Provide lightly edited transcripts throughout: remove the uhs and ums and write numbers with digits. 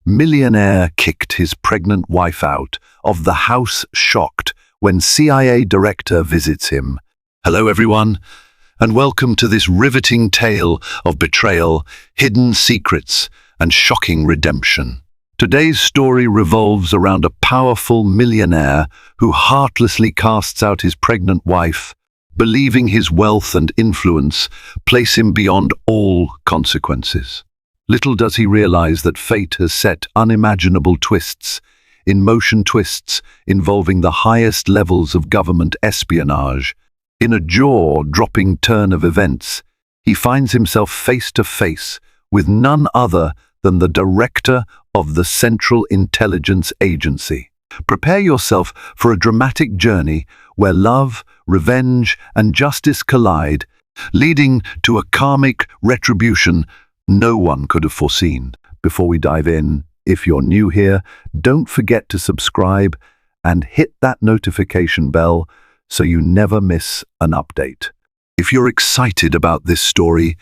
Millionaire kicked his pregnant wife out of the house shocked when CIA director visits him. Hello everyone, and welcome to this riveting tale of betrayal, hidden secrets, and shocking redemption. Today's story revolves around a powerful millionaire who heartlessly casts out his pregnant wife, believing his wealth and influence place him beyond all consequences. Little does he realize that fate has set unimaginable twists involving the highest levels of government espionage. In a jaw-dropping turn of events, he finds himself face to face with none other than the director of the Central Intelligence Agency. Prepare yourself for a dramatic journey where love, revenge, and justice collide, leading to a karmic retribution no one could have foreseen. Before we dive in, if you're new here, don't forget to subscribe and hit that notification bell so you never miss an update. If you're excited about this story,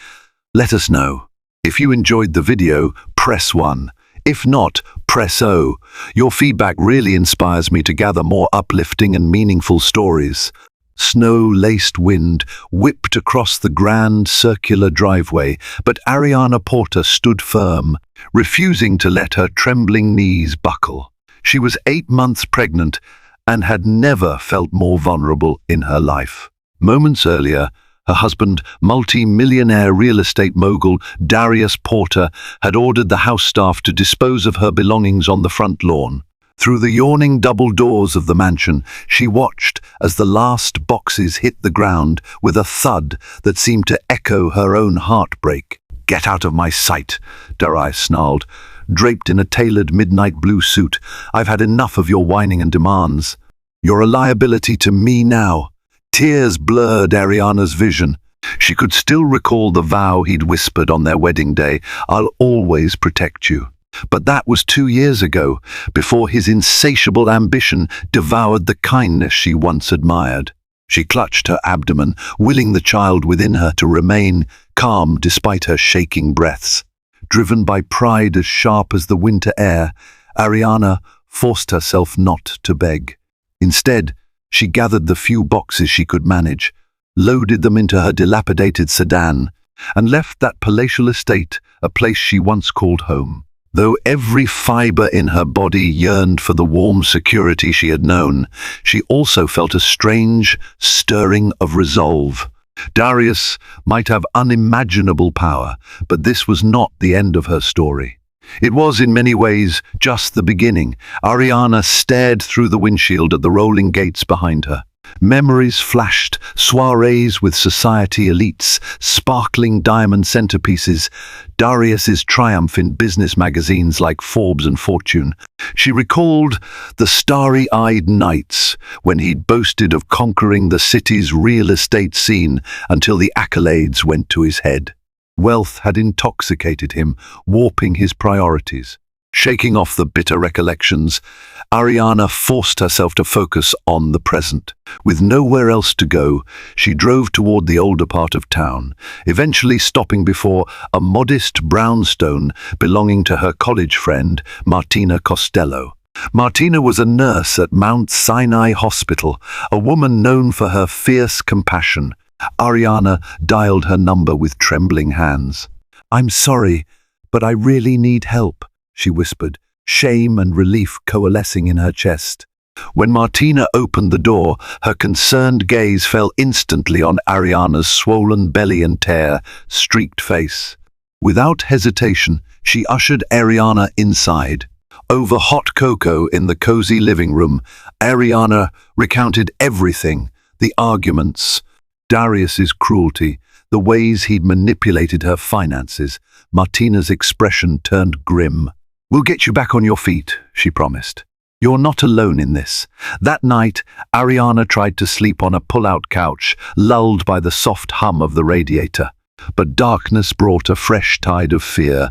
let us know. If you enjoyed the video, press 1. If not, press O. Your feedback really inspires me to gather more uplifting and meaningful stories. Snow-laced wind whipped across the grand circular driveway, but Ariana Porter stood firm, refusing to let her trembling knees buckle. She was 8 months pregnant and had never felt more vulnerable in her life. Moments earlier, her husband, multi-millionaire real estate mogul Darius Porter, had ordered the house staff to dispose of her belongings on the front lawn. Through the yawning double doors of the mansion, she watched as the last boxes hit the ground with a thud that seemed to echo her own heartbreak. "Get out of my sight," Darius snarled. Draped in a tailored midnight blue suit, "I've had enough of your whining and demands. You're a liability to me now." Tears blurred Ariana's vision. She could still recall the vow he'd whispered on their wedding day, "I'll always protect you." But that was 2 years ago, before his insatiable ambition devoured the kindness she once admired. She clutched her abdomen, willing the child within her to remain calm despite her shaking breaths. Driven by pride as sharp as the winter air, Ariana forced herself not to beg. Instead, she gathered the few boxes she could manage, loaded them into her dilapidated sedan, and left that palatial estate, a place she once called home. Though every fiber in her body yearned for the warm security she had known, she also felt a strange stirring of resolve. Darius might have unimaginable power, but this was not the end of her story. It was in many ways just the beginning. Ariana stared through the windshield at the rolling gates behind her. Memories flashed, soirees with society elites, sparkling diamond centerpieces, Darius's triumph in business magazines like Forbes and Fortune. She recalled the starry-eyed nights when he'd boasted of conquering the city's real estate scene until the accolades went to his head. Wealth had intoxicated him, warping his priorities. Shaking off the bitter recollections, Ariana forced herself to focus on the present. With nowhere else to go, she drove toward the older part of town, eventually stopping before a modest brownstone belonging to her college friend, Martina Costello. Martina was a nurse at Mount Sinai Hospital, a woman known for her fierce compassion. Ariana dialed her number with trembling hands. "I'm sorry, but I really need help," she whispered, shame and relief coalescing in her chest. When Martina opened the door, her concerned gaze fell instantly on Ariana's swollen belly and tear-streaked face. Without hesitation, she ushered Ariana inside. Over hot cocoa in the cozy living room, Ariana recounted everything: the arguments, Darius's cruelty, the ways he'd manipulated her finances. Martina's expression turned grim. "We'll get you back on your feet," she promised. "You're not alone in this." That night, Ariana tried to sleep on a pull-out couch, lulled by the soft hum of the radiator. But darkness brought a fresh tide of fear.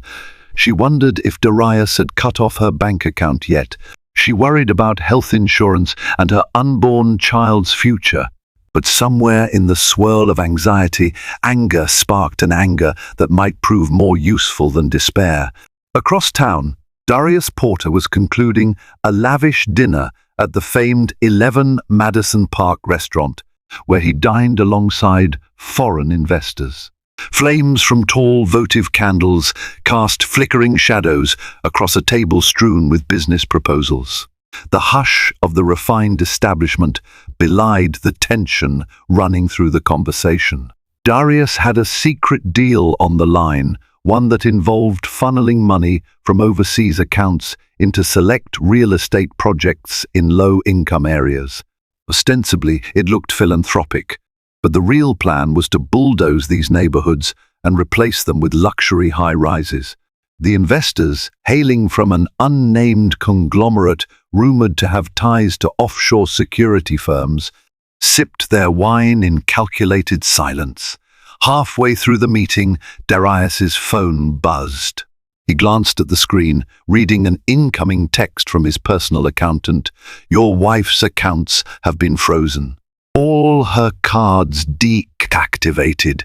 She wondered if Darius had cut off her bank account yet. She worried about health insurance and her unborn child's future. But somewhere in the swirl of anxiety, anger sparked, an anger that might prove more useful than despair. Across town, Darius Porter was concluding a lavish dinner at the famed 11 Madison Park restaurant, where he dined alongside foreign investors. Flames from tall votive candles cast flickering shadows across a table strewn with business proposals. The hush of the refined establishment belied the tension running through the conversation. Darius had a secret deal on the line, one that involved funneling money from overseas accounts into select real estate projects in low-income areas. Ostensibly, it looked philanthropic, but the real plan was to bulldoze these neighborhoods and replace them with luxury high-rises. The investors, hailing from an unnamed conglomerate rumored to have ties to offshore security firms, sipped their wine in calculated silence. Halfway through the meeting, Darius's phone buzzed. He glanced at the screen, reading an incoming text from his personal accountant. "Your wife's accounts have been frozen. All her cards deactivated."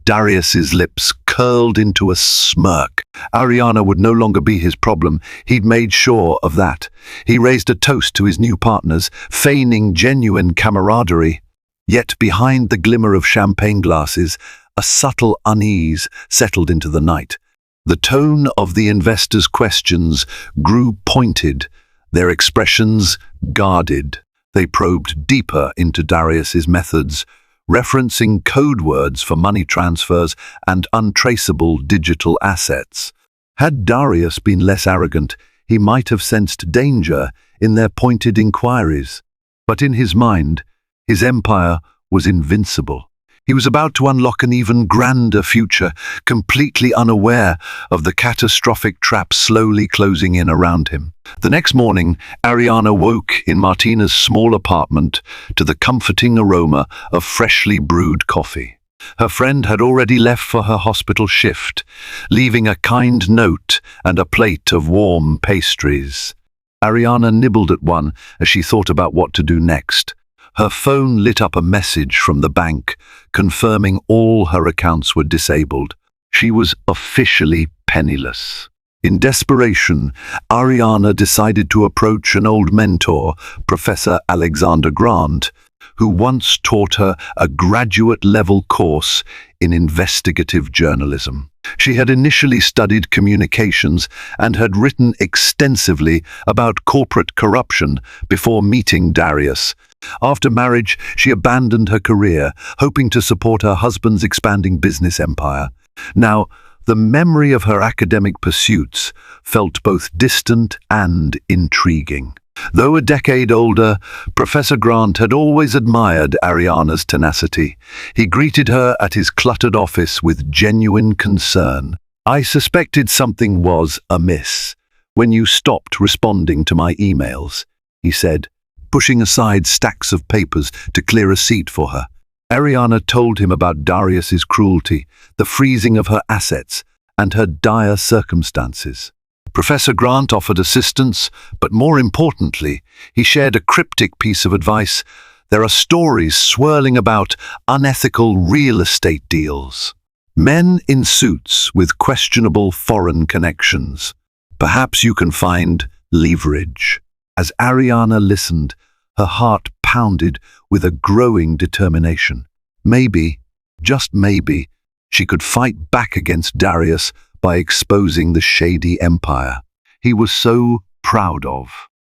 Darius's lips curled into a smirk. Ariana would no longer be his problem. He'd made sure of that. He raised a toast to his new partners, feigning genuine camaraderie. Yet behind the glimmer of champagne glasses, a subtle unease settled into the night. The tone of the investors' questions grew pointed, their expressions guarded. They probed deeper into Darius's methods, referencing code words for money transfers and untraceable digital assets. Had Darius been less arrogant, he might have sensed danger in their pointed inquiries. But in his mind, his empire was invincible. He was about to unlock an even grander future, completely unaware of the catastrophic trap slowly closing in around him. The next morning, Ariana woke in Martina's small apartment to the comforting aroma of freshly brewed coffee. Her friend had already left for her hospital shift, leaving a kind note and a plate of warm pastries. Ariana nibbled at one as she thought about what to do next. Her phone lit up a message from the bank, confirming all her accounts were disabled. She was officially penniless. In desperation, Ariana decided to approach an old mentor, Professor Alexander Grant, who once taught her a graduate-level course in investigative journalism. She had initially studied communications and had written extensively about corporate corruption before meeting Darius. After marriage, she abandoned her career, hoping to support her husband's expanding business empire. Now, the memory of her academic pursuits felt both distant and intriguing. Though a decade older, Professor Grant had always admired Ariana's tenacity. He greeted her at his cluttered office with genuine concern. "I suspected something was amiss when you stopped responding to my emails," he said, pushing aside stacks of papers to clear a seat for her. Ariana told him about Darius's cruelty, the freezing of her assets, and her dire circumstances. Professor Grant offered assistance, but more importantly, he shared a cryptic piece of advice. There are stories swirling about unethical real estate deals. Men in suits with questionable foreign connections. Perhaps you can find leverage. As Ariana listened, her heart pounded with a growing determination. Maybe, just maybe, she could fight back against Darius by exposing the shady empire he was so proud of.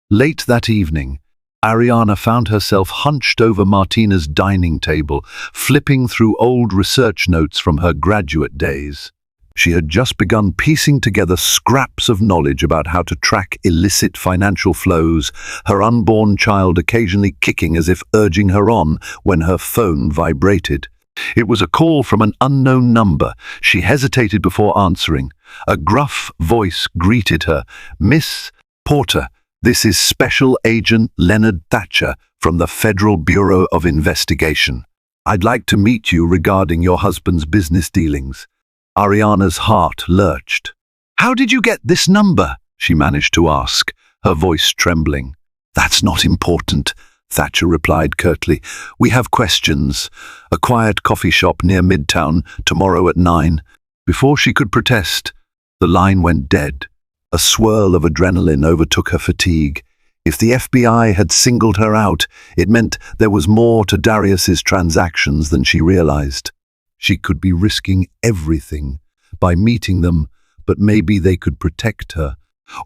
Late that evening, Ariana found herself hunched over Martina's dining table, flipping through old research notes from her graduate days. She had just begun piecing together scraps of knowledge about how to track illicit financial flows, her unborn child occasionally kicking as if urging her on when her phone vibrated. It was a call from an unknown number. She hesitated before answering. A gruff voice greeted her. "Miss Porter, this is Special Agent Leonard Thatcher from the Federal Bureau of Investigation. I'd like to meet you regarding your husband's business dealings." Ariana's heart lurched. "How did you get this number?" she managed to ask, her voice trembling. "That's not important," Thatcher replied curtly. "We have questions. A quiet coffee shop near Midtown, tomorrow at 9. Before she could protest, the line went dead. A swirl of adrenaline overtook her fatigue. If the FBI had singled her out, it meant there was more to Darius's transactions than she realized. She could be risking everything by meeting them, but maybe they could protect her,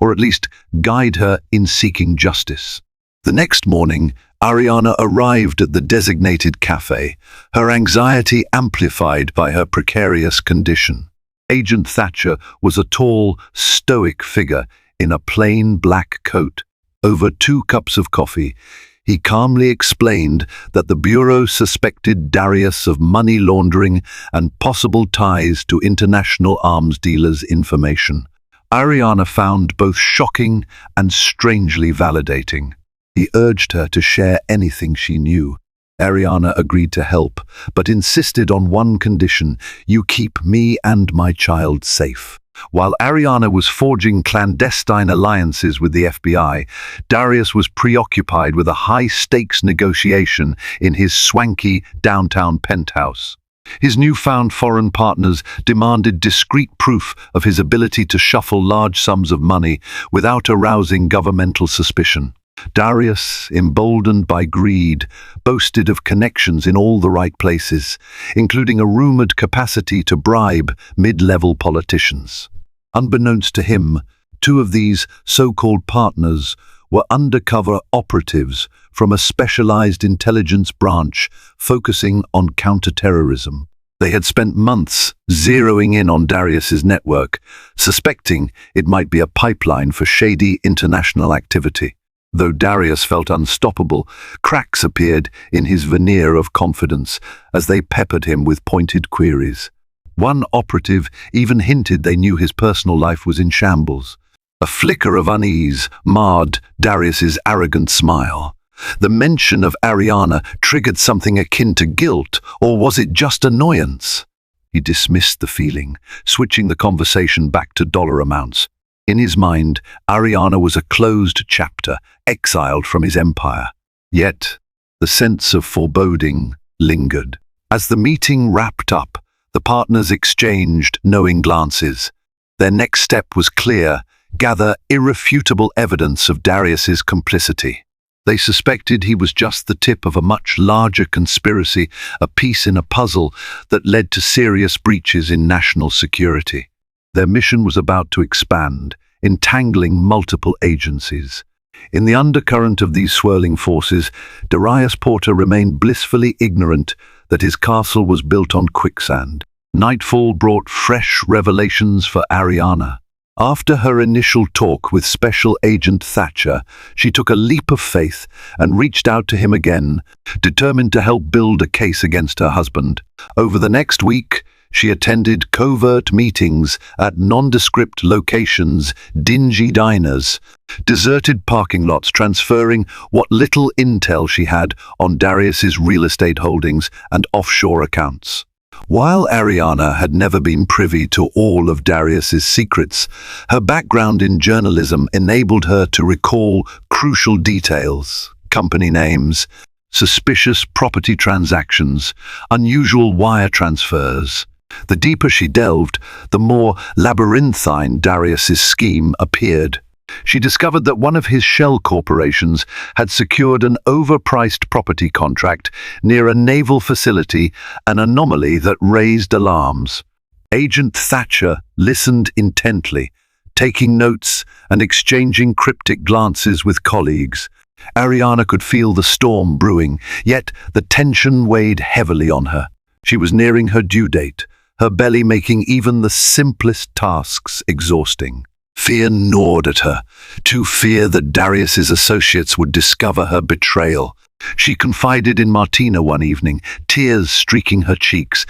or at least guide her in seeking justice. The next morning, Ariana arrived at the designated cafe, her anxiety amplified by her precarious condition. Agent Thatcher was a tall, stoic figure in a plain black coat. Over 2 cups of coffee, he calmly explained that the Bureau suspected Darius of money laundering and possible ties to international arms dealers' information. Ariana found both shocking and strangely validating. He urged her to share anything she knew. Ariana agreed to help, but insisted on one condition: you keep me and my child safe. While Ariana was forging clandestine alliances with the FBI, Darius was preoccupied with a high-stakes negotiation in his swanky downtown penthouse. His newfound foreign partners demanded discreet proof of his ability to shuffle large sums of money without arousing governmental suspicion. Darius, emboldened by greed, boasted of connections in all the right places, including a rumored capacity to bribe mid-level politicians. Unbeknownst to him, 2 of these so-called partners were undercover operatives from a specialized intelligence branch focusing on counterterrorism. They had spent months zeroing in on Darius's network, suspecting it might be a pipeline for shady international activity. Though Darius felt unstoppable, cracks appeared in his veneer of confidence as they peppered him with pointed queries. One operative even hinted they knew his personal life was in shambles. A flicker of unease marred Darius's arrogant smile. The mention of Ariana triggered something akin to guilt, or was it just annoyance? He dismissed the feeling, switching the conversation back to dollar amounts. In his mind, Ariana was a closed chapter, exiled from his empire. Yet, the sense of foreboding lingered. As the meeting wrapped up, the partners exchanged knowing glances. Their next step was clear: gather irrefutable evidence of Darius's complicity. They suspected he was just the tip of a much larger conspiracy, a piece in a puzzle that led to serious breaches in national security. Their mission was about to expand, entangling multiple agencies. In the undercurrent of these swirling forces, Darius Porter remained blissfully ignorant that his castle was built on quicksand. Nightfall brought fresh revelations for Ariana. After her initial talk with Special Agent Thatcher, she took a leap of faith and reached out to him again, determined to help build a case against her husband. Over the next week, she attended covert meetings at nondescript locations, dingy diners, deserted parking lots, transferring what little intel she had on Darius's real estate holdings and offshore accounts. While Ariana had never been privy to all of Darius's secrets, her background in journalism enabled her to recall crucial details: company names, suspicious property transactions, unusual wire transfers. The deeper she delved, the more labyrinthine Darius's scheme appeared. She discovered that one of his shell corporations had secured an overpriced property contract near a naval facility, an anomaly that raised alarms. Agent Thatcher listened intently, taking notes and exchanging cryptic glances with colleagues. Ariana could feel the storm brewing, yet the tension weighed heavily on her. She was nearing her due date, her belly making even the simplest tasks exhausting. Fear gnawed at her, too fear that Darius's associates would discover her betrayal. She confided in Martina one evening, tears streaking her cheeks.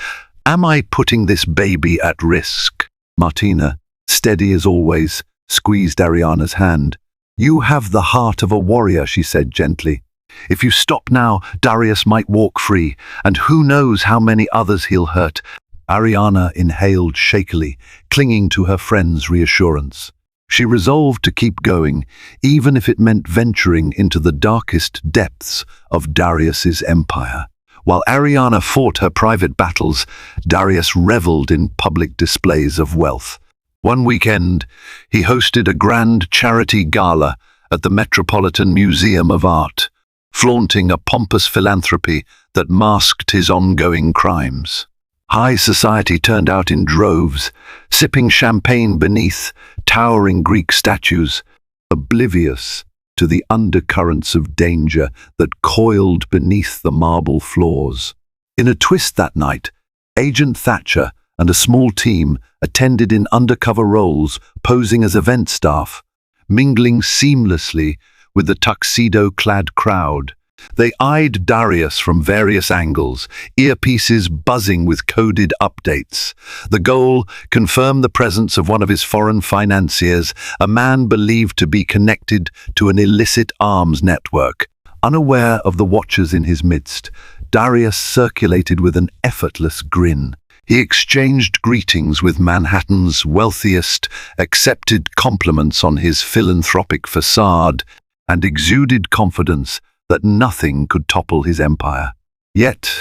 "Am I putting this baby at risk?" Martina, steady as always, squeezed Ariana's hand. "You have the heart of a warrior," she said gently. "If you stop now, Darius might walk free, and who knows how many others he'll hurt." Ariana inhaled shakily, clinging to her friend's reassurance. She resolved to keep going, even if it meant venturing into the darkest depths of Darius's empire. While Ariana fought her private battles, Darius reveled in public displays of wealth. One weekend, he hosted a grand charity gala at the Metropolitan Museum of Art, flaunting a pompous philanthropy that masked his ongoing crimes. High society turned out in droves, sipping champagne beneath towering Greek statues, oblivious to the undercurrents of danger that coiled beneath the marble floors. In a twist that night, Agent Thatcher and a small team attended in undercover roles, posing as event staff, mingling seamlessly with the tuxedo-clad crowd. They eyed Darius from various angles, earpieces buzzing with coded updates. The goal: confirm the presence of one of his foreign financiers, a man believed to be connected to an illicit arms network. Unaware of the watchers in his midst, Darius circulated with an effortless grin. He exchanged greetings with Manhattan's wealthiest, accepted compliments on his philanthropic facade, and exuded confidence that nothing could topple his empire. Yet,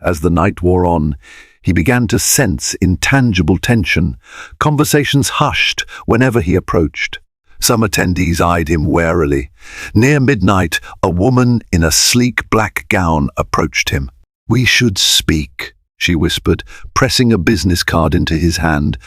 as the night wore on, he began to sense intangible tension. Conversations hushed whenever he approached. Some attendees eyed him warily. Near midnight, a woman in a sleek black gown approached him. "We should speak," she whispered, pressing a business card into his hand.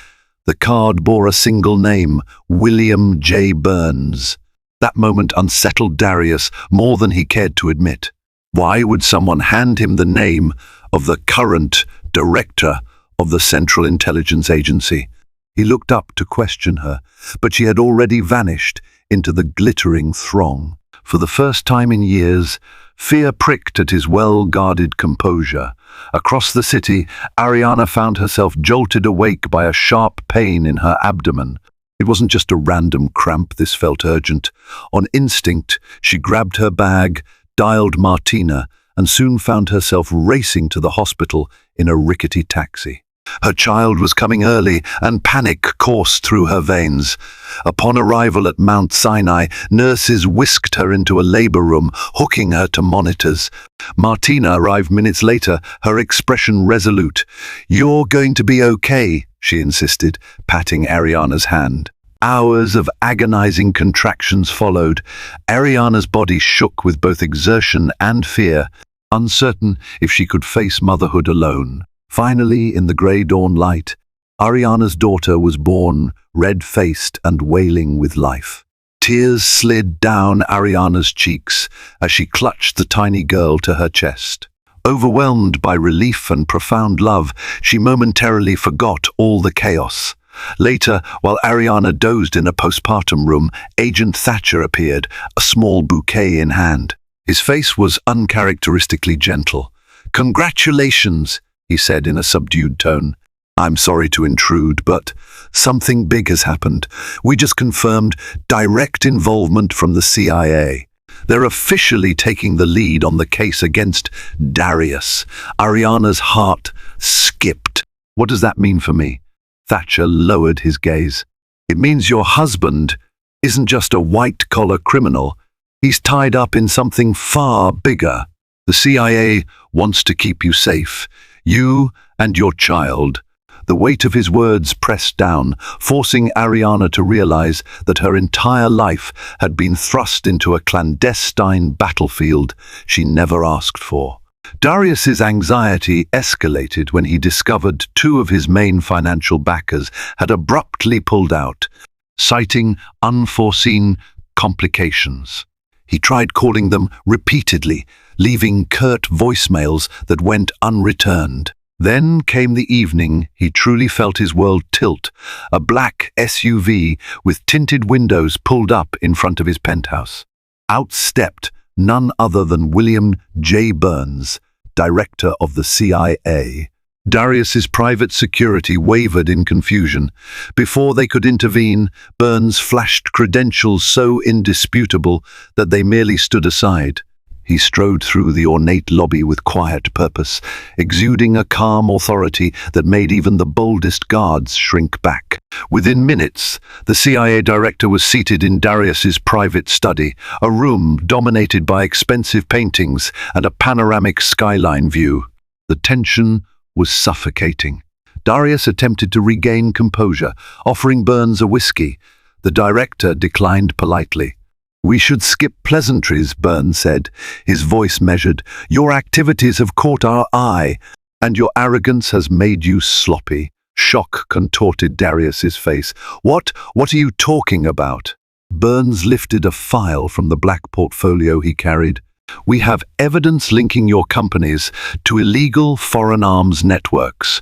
The card bore a single name: William J. Burns. That moment unsettled Darius more than he cared to admit. Why would someone hand him the name of the current director of the Central Intelligence Agency? He looked up to question her, but she had already vanished into the glittering throng. For the first time in years, fear pricked at his well-guarded composure. Across the city, Ariana found herself jolted awake by a sharp pain in her abdomen. It wasn't just a random cramp, this felt urgent. On instinct, she grabbed her bag, dialed Martina, and soon found herself racing to the hospital in a rickety taxi. Her child was coming early, and panic coursed through her veins. Upon arrival at Mount Sinai, nurses whisked her into a labor room, hooking her to monitors. Martina arrived minutes later, her expression resolute. "You're going to be okay," she insisted, patting Ariana's hand. Hours of agonizing contractions followed. Ariana's body shook with both exertion and fear, uncertain if she could face motherhood alone. Finally, in the grey dawn light, Ariana's daughter was born, red-faced and wailing with life. Tears slid down Ariana's cheeks as she clutched the tiny girl to her chest. Overwhelmed by relief and profound love, she momentarily forgot all the chaos. Later, while Ariana dozed in a postpartum room, Agent Thatcher appeared, a small bouquet in hand. His face was uncharacteristically gentle. "Congratulations," he said in a subdued tone. "I'm sorry to intrude, but something big has happened. We just confirmed direct involvement from the CIA. They're officially taking the lead on the case against Darius." Ariana's heart skipped. "What does that mean for me?" Thatcher lowered his gaze. "It means your husband isn't just a white-collar criminal. He's tied up in something far bigger. The CIA wants to keep you safe, you and your child." The weight of his words pressed down, forcing Ariana to realize that her entire life had been thrust into a clandestine battlefield she never asked for. Darius's anxiety escalated when he discovered two of his main financial backers had abruptly pulled out, citing unforeseen complications. He tried calling them repeatedly, leaving curt voicemails that went unreturned. Then came the evening he truly felt his world tilt. A black SUV with tinted windows pulled up in front of his penthouse. Out stepped none other than William J. Burns, director of the CIA. Darius's private security wavered in confusion. Before they could intervene, Burns flashed credentials so indisputable that they merely stood aside. He strode through the ornate lobby with quiet purpose, exuding a calm authority that made even the boldest guards shrink back. Within minutes, the CIA director was seated in Darius's private study, a room dominated by expensive paintings and a panoramic skyline view. The tension was suffocating. Darius attempted to regain composure, offering Burns a whiskey. The director declined politely. "We should skip pleasantries," Burns said, his voice measured. "Your activities have caught our eye, and your arrogance has made you sloppy." Shock contorted Darius's face. What are you talking about?" Burns lifted a file from the black portfolio he carried. "We have evidence linking your companies to illegal foreign arms networks.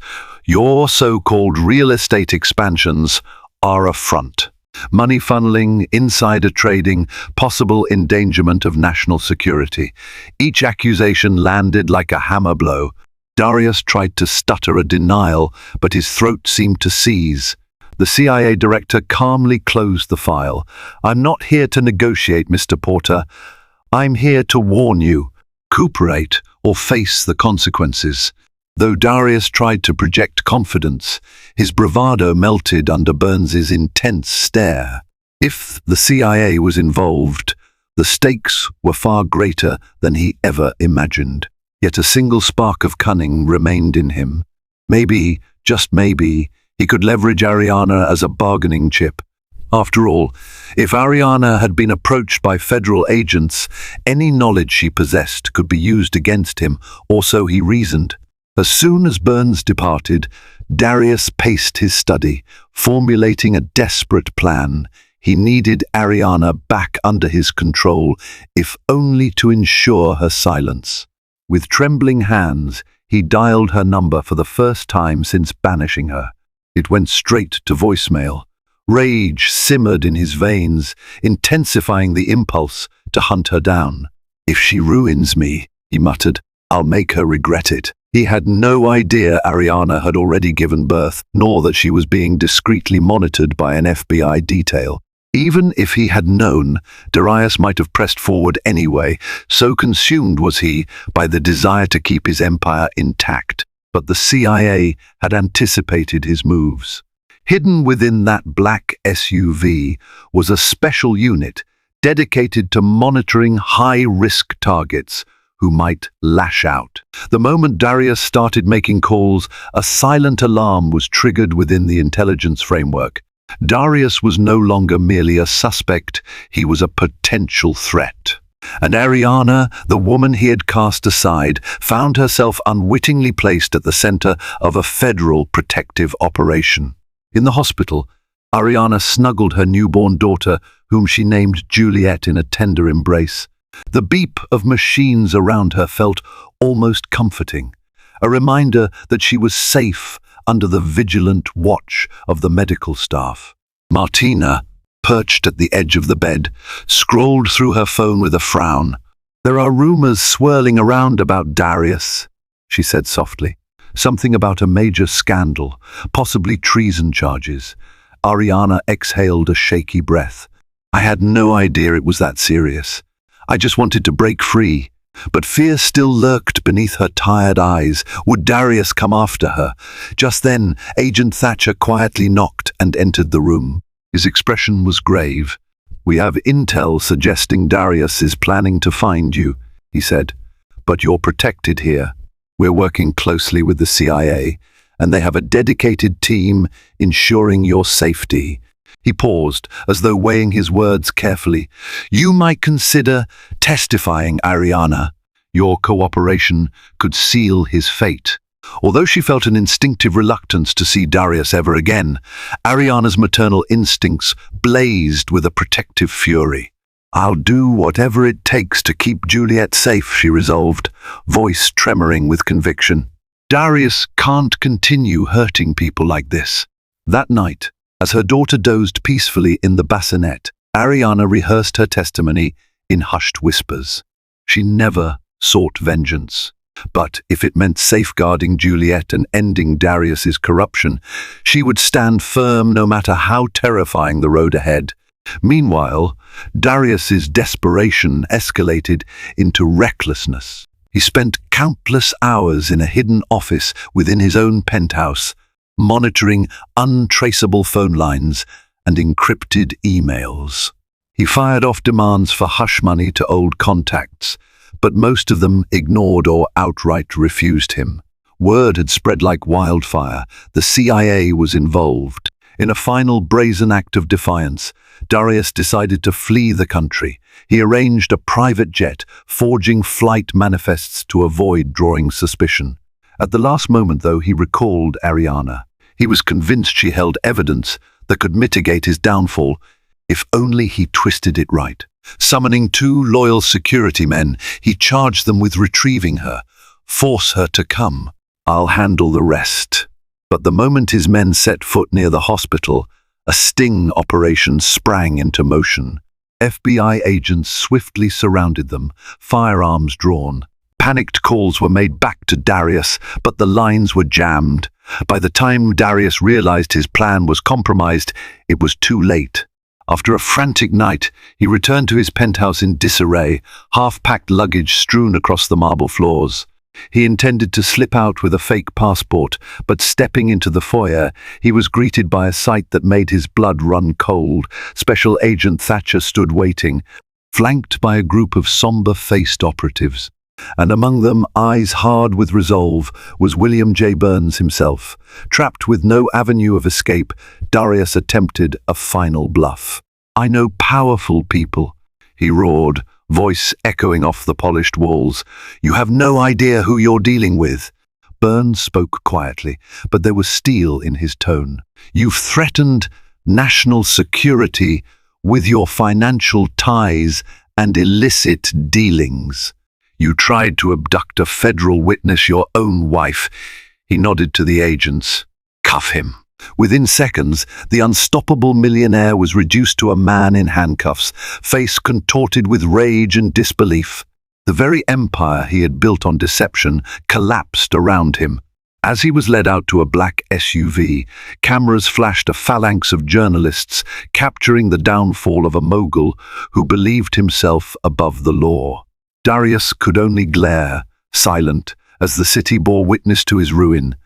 Your so-called real estate expansions are a front. Money funneling, insider trading, possible endangerment of national security." Each accusation landed like a hammer blow. Darius tried to stutter a denial, but his throat seemed to seize. The CIA director calmly closed the file. "I'm not here to negotiate, Mr. Porter. I'm here to warn you. Cooperate or face the consequences." Though Darius tried to project confidence, his bravado melted under Burns's intense stare. If the CIA was involved, the stakes were far greater than he ever imagined. Yet a single spark of cunning remained in him. Maybe, just maybe, he could leverage Ariana as a bargaining chip. After all, if Ariana had been approached by federal agents, any knowledge she possessed could be used against him, or so he reasoned. As soon as Burns departed, Darius paced his study, formulating a desperate plan. He needed Ariana back under his control, if only to ensure her silence. With trembling hands, he dialed her number for the first time since banishing her. It went straight to voicemail. Rage simmered in his veins, intensifying the impulse to hunt her down. "If she ruins me," he muttered, "I'll make her regret it." He had no idea Ariana had already given birth, nor that she was being discreetly monitored by an FBI detail. Even if he had known, Darius might have pressed forward anyway, so consumed was he by the desire to keep his empire intact. But the CIA had anticipated his moves. Hidden within that black SUV was a special unit dedicated to monitoring high-risk targets who might lash out. The moment Darius started making calls, a silent alarm was triggered within the intelligence framework. Darius was no longer merely a suspect, he was a potential threat. And Ariana, the woman he had cast aside, found herself unwittingly placed at the center of a federal protective operation. In the hospital, Ariana snuggled her newborn daughter, whom she named Juliet, in a tender embrace. The beep of machines around her felt almost comforting, a reminder that she was safe under the vigilant watch of the medical staff. Martina, perched at the edge of the bed, scrolled through her phone with a frown. "There are rumors swirling around about Darius," she said softly. "Something about a major scandal, possibly treason charges." Ariana exhaled a shaky breath. "I had no idea it was that serious. I just wanted to break free." But fear still lurked beneath her tired eyes. Would Darius come after her? Just then, Agent Thatcher quietly knocked and entered the room. His expression was grave. "We have intel suggesting Darius is planning to find you," he said. "But you're protected here. We're working closely with the CIA, and they have a dedicated team ensuring your safety." He paused, as though weighing his words carefully. "You might consider testifying, Ariana. Your cooperation could seal his fate." Although she felt an instinctive reluctance to see Darius ever again, Ariana's maternal instincts blazed with a protective fury. "I'll do whatever it takes to keep Juliet safe," she resolved, voice tremoring with conviction. "Darius can't continue hurting people like this." That night, as her daughter dozed peacefully in the bassinet, Ariana rehearsed her testimony in hushed whispers. She never sought vengeance, but if it meant safeguarding Juliet and ending Darius's corruption, she would stand firm no matter how terrifying the road ahead. Meanwhile, Darius's desperation escalated into recklessness. He spent countless hours in a hidden office within his own penthouse, monitoring untraceable phone lines and encrypted emails. He fired off demands for hush money to old contacts, but most of them ignored or outright refused him. Word had spread like wildfire. The CIA was involved. In a final brazen act of defiance, Darius decided to flee the country. He arranged a private jet, forging flight manifests to avoid drawing suspicion. At the last moment, though, he recalled Ariana. He was convinced she held evidence that could mitigate his downfall, if only he twisted it right. Summoning 2 loyal security men, he charged them with retrieving her. Force her to come. I'll handle the rest. But the moment his men set foot near the hospital, a sting operation sprang into motion. FBI agents swiftly surrounded them, firearms drawn. Panicked calls were made back to Darius, but the lines were jammed. By the time Darius realized his plan was compromised, it was too late. After a frantic night, he returned to his penthouse in disarray, half-packed luggage strewn across the marble floors. He intended to slip out with a fake passport, but stepping into the foyer, he was greeted by a sight that made his blood run cold. Special Agent Thatcher stood waiting, flanked by a group of somber-faced operatives. And among them, eyes hard with resolve, was William J. Burns himself. Trapped with no avenue of escape, Darius attempted a final bluff. "I know powerful people," he roared, voice echoing off the polished walls. "You have no idea who you're dealing with." Burns spoke quietly, but there was steel in his tone. "You've threatened national security with your financial ties and illicit dealings. You tried to abduct a federal witness, your own wife." He nodded to the agents. "Cuff him." Within seconds, the unstoppable millionaire was reduced to a man in handcuffs, face contorted with rage and disbelief. The very empire he had built on deception collapsed around him. As he was led out to a black SUV, cameras flashed a phalanx of journalists, capturing the downfall of a mogul who believed himself above the law. Darius could only glare, silent, as the city bore witness to his ruin.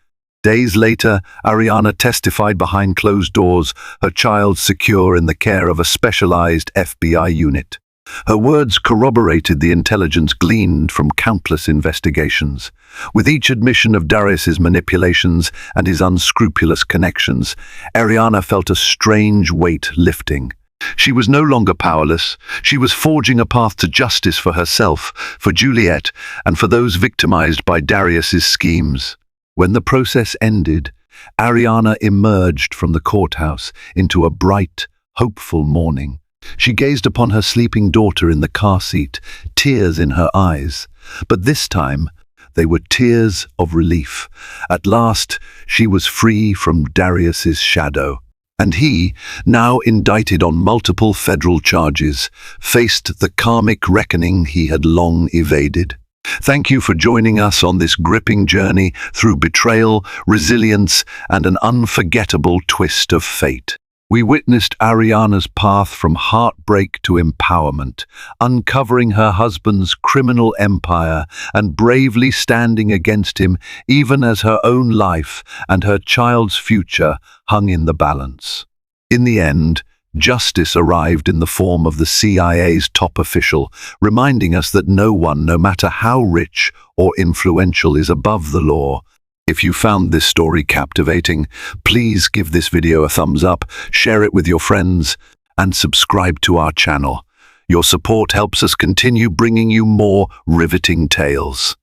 Days later, Ariana testified behind closed doors, her child secure in the care of a specialized FBI unit. Her words corroborated the intelligence gleaned from countless investigations. With each admission of Darius's manipulations and his unscrupulous connections, Ariana felt a strange weight lifting. She was no longer powerless. She was forging a path to justice for herself, for Juliet, and for those victimized by Darius's schemes. When the process ended, Ariana emerged from the courthouse into a bright, hopeful morning. She gazed upon her sleeping daughter in the car seat, tears in her eyes. But this time, they were tears of relief. At last, she was free from Darius's shadow. And he, now indicted on multiple federal charges, faced the karmic reckoning he had long evaded. Thank you for joining us on this gripping journey through betrayal, resilience, and an unforgettable twist of fate. We witnessed Ariana's path from heartbreak to empowerment, uncovering her husband's criminal empire and bravely standing against him even as her own life and her child's future hung in the balance. In the end, justice arrived in the form of the CIA's top official, reminding us that no one, no matter how rich or influential, is above the law. If you found this story captivating, please give this video a thumbs up, share it with your friends, and subscribe to our channel. Your support helps us continue bringing you more riveting tales.